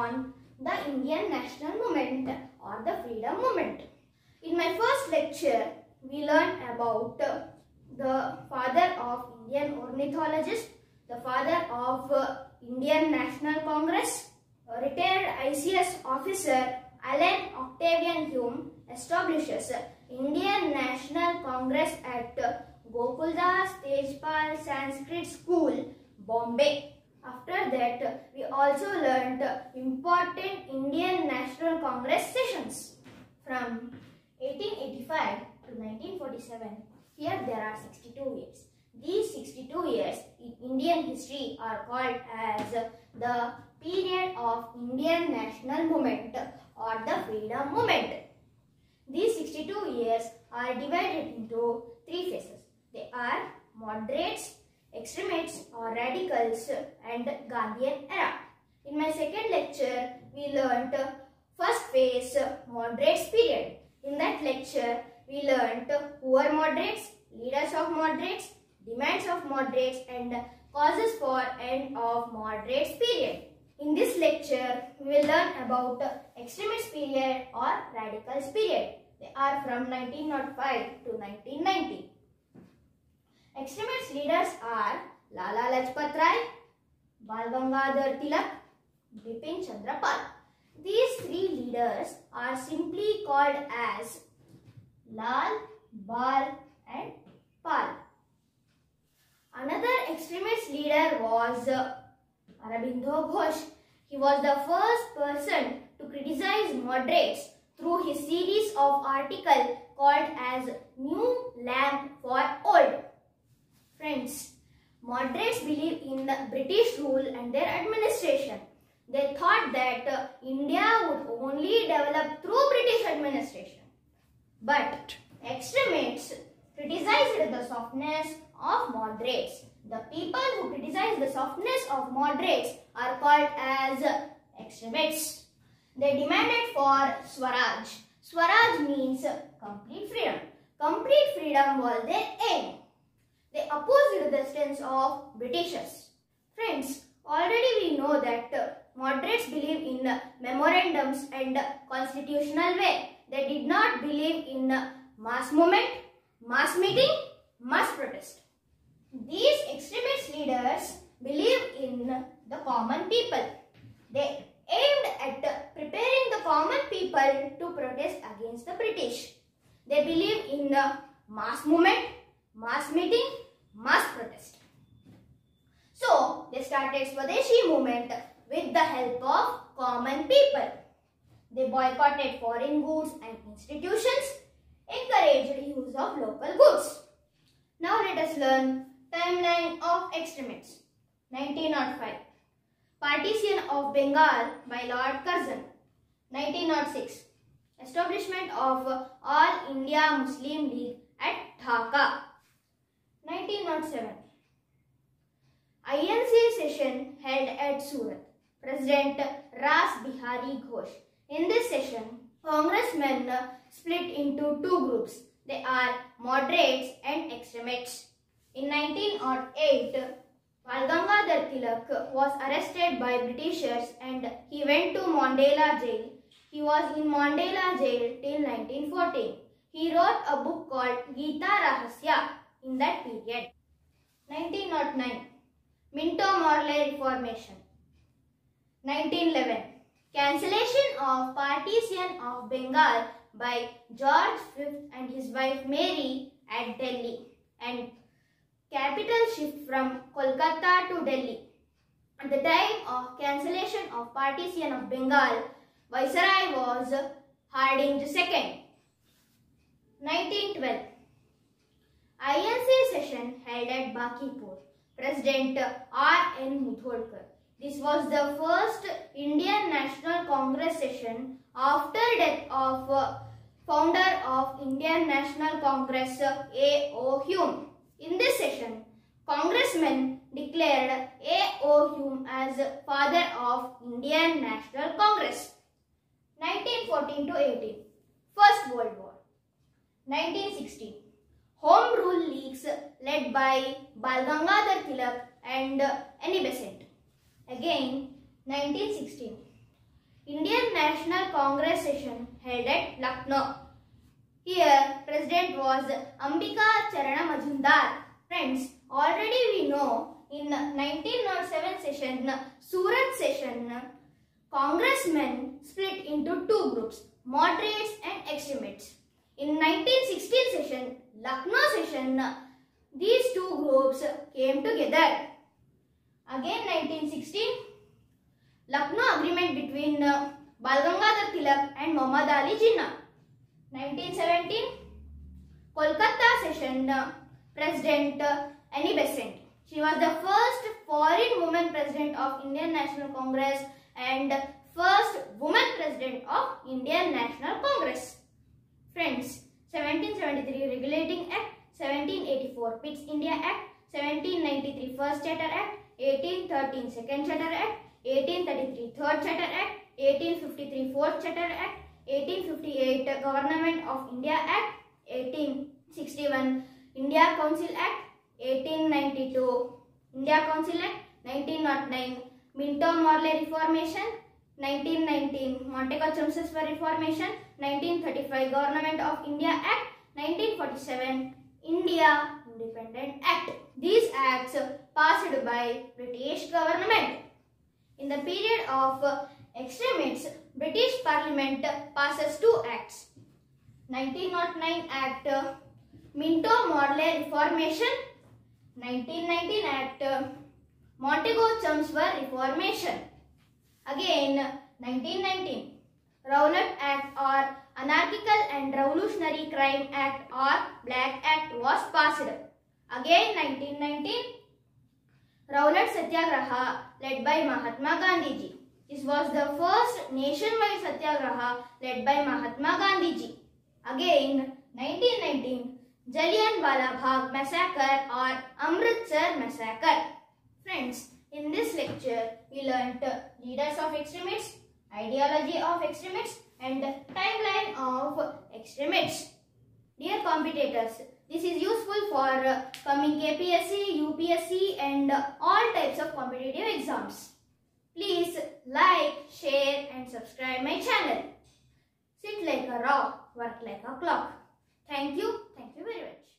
on the Indian national movement or the freedom movement. In my first lecture, we learned about the father of Indian ornithologist, the father of Indian National Congress, a retired ICS officer Allan Octavian Hume establishes Indian National Congress at Gokuldas Tejpal Sanskrit School, Bombay. After that, we also learnt important Indian National Congress sessions. From 1885 to 1947, here there are 62 years. These 62 years in Indian history are called as the period of Indian national movement or the freedom movement. These 62 years are divided into three phases. They are moderates, extremists or radicals and Gandhian era. In my second lecture, we learnt first phase, moderates period. In that lecture, we learnt who are moderates, leaders of moderates, demands of moderates and causes for end of moderates period. In this lecture, we will learn about extremist period or radicals period. They are from 1905 to 1990. Extremist leaders are Lala Lajpat Rai, Bal Gangadhar Tilak, Bipin Chandra Pal. These three leaders are simply called as Lal, Bal and Pal. Another extremist leader was Aurobindo Ghosh. He was the first person to criticize moderates through his series of articles called as New Lamp for Old. Friends, moderates believe in British rule and their administration. They thought that India would only develop through British administration. But extremists criticized the softness of moderates. The people who criticize the softness of moderates are called as extremists. They demanded for Swaraj. Swaraj means complete freedom. Complete freedom was their aim. They opposed the stance of Britishers. Friends, already we know that moderates believe in memorandums and constitutional way. They did not believe in mass movement, mass meeting, mass protest. These extremist leaders believe in the common people. They aimed at preparing the common people to protest against the British. They believe in mass movement, mass meeting, mass protest. So, they started Swadeshi movement with the help of common people. They boycotted foreign goods and institutions, encouraged use of local goods. Now let us learn timeline of extremists. 1905. Partition of Bengal by Lord Curzon. 1906. Establishment of All India Muslim League at Dhaka. 1907. INC session held at Surat. President Ras Bihari Ghosh. In this session, congressmen split into two groups. They are moderates and extremists. In 1908, Bal Gangadhar Tilak was arrested by Britishers and he went to Mandela jail. He was in Mandela jail till 1914. He wrote a book called Gita Rahasya in that period. 1909. Minto Morley Reformation. 1911. Cancellation of partition of Bengal by George V and his wife Mary at Delhi and capital shift from Kolkata to Delhi. At the time of cancellation of partition of Bengal, Viceroy was Harding II. 1912. INC session held at Bakipur. President R.N. Mudholkar. This was the first Indian National Congress session after death of founder of Indian National Congress A.O. Hume. In this session, congressmen declared A.O. Hume as father of Indian National Congress. 1914 to 18. First World War. 1916. Home Rule Leagues led by Bal Gangadhar Tilak and Annie Besant. Again, 1916. Indian National Congress session held at Lucknow. Here, President was Ambika Charana Majumdar. Friends, already we know in 1907 session, Surat session, congressmen split into two groups, moderates and extremists. In 1916 session, Lucknow session, these two groups came together. Again 1916, Lucknow agreement between Bal Gangadhar Tilak and Muhammad Ali Jinnah. 1917, Kolkata session, President Annie Besant. She was the first foreign woman president of Indian National Congress and first woman president of Indian National Congress. Friends, 1773 Regulating Act, 1784 Pigs India Act, 1793 First Charter Act, 1813 Second Charter Act, 1833 Third Charter Act, 1853 Fourth Charter Act, 1858 Government of India Act, 1861 India Council Act, 1892 India Council Act, 1909 Minto-Morley Reformation, 1919 Montego-Chelmsford Reformation, 1935 Government of India Act, 1947 India Independent Act. These acts passed by British government. In the period of extremists, British Parliament passes two acts. 1909 Act Minto-Morley Reformation, 1919 Act Montego-Chelmsford Reformation. Again 1919 Rowlatt Act or Anarchical and Revolutionary Crime Act or Black Act was passed. Again 1919 Rowlatt Satyagraha led by Mahatma Gandhi ji. This was the first nationwide Satyagraha led by Mahatma Gandhi ji. Again 1919 Jallianwala Bagh Massacre or Amritsar Massacre. Friends, in this lecture we learnt leaders of extremists, ideology of extremists and timeline of extremists. Dear competitors, this is useful for coming KPSC, UPSC and all types of competitive exams. Please like, share and subscribe my channel. Sit like a rock, work like a clock. Thank you very much.